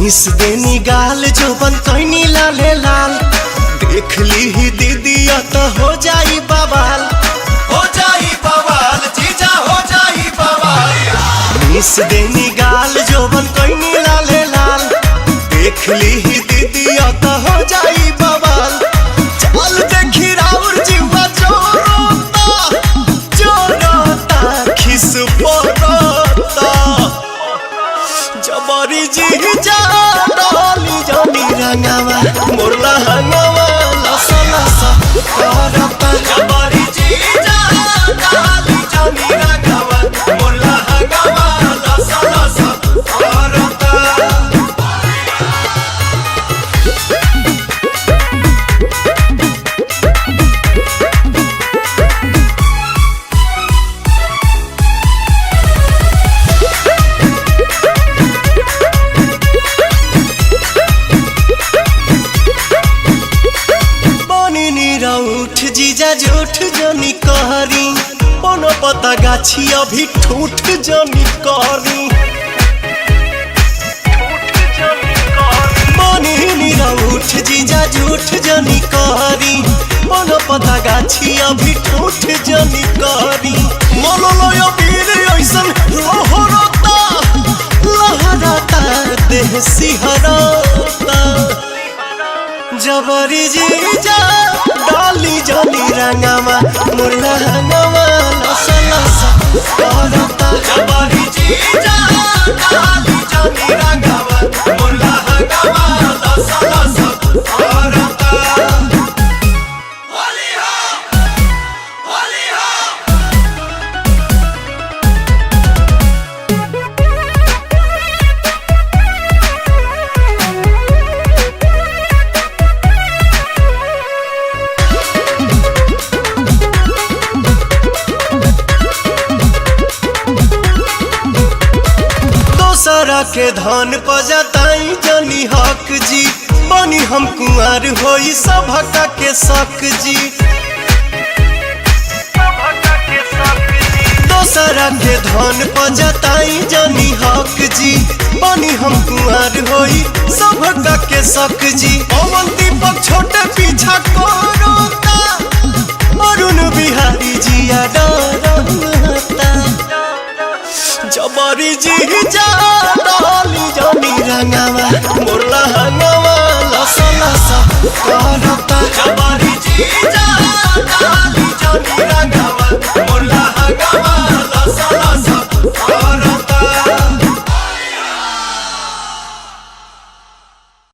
Miss देनी गाल जोबन कैनी लाले लाल देख ली ही दीदिया तो हो जाई बवाल जीजा हो जाई बवाल। मिस देनी गाल जोबन कैनी लाले लाल देख ली ही दीदिया तो हो जाई बवाल। चल देखी राउर जीवा जोरोता खिस पड़ता जबरी जीजा डाली जनी रंगावा मोरला हंगावा लसा लसा करता जबरी जीजा डाली जनी रंगावा मोरला हंगावा लसा लसा करता। उठ जीजा झूठ जनी कहरी कोनो पता गाछी अभी ठूठ जनी कहरी उठ जीजा झूठ जनी कहरी कोनो पता गाछी अभी ठूठ जनी कहरी मोललोय वीर ऐसन लहरता लहरता देह सिहरता जबरी जीजा डाली जनी रंगावा मोरला हंगावा लसा लसा करता जबरी जीजा डाली जनी रंगावा मोरला हंगावा लसा लसा करता। होली हो होली हो दोसरा के धन पजताई जनी हक जी बनी हम कुंवर होई सभका के शक जी। दोसरा के धन पजताई जनी हक जी बनी हम कुंवर होई सभका के शक जी। पवन दीपक छोटे पीछा कोरोता अरुण बिहारी जिया डरता जबरी जीजा डाली जनी रंगावा मोरला हंगावा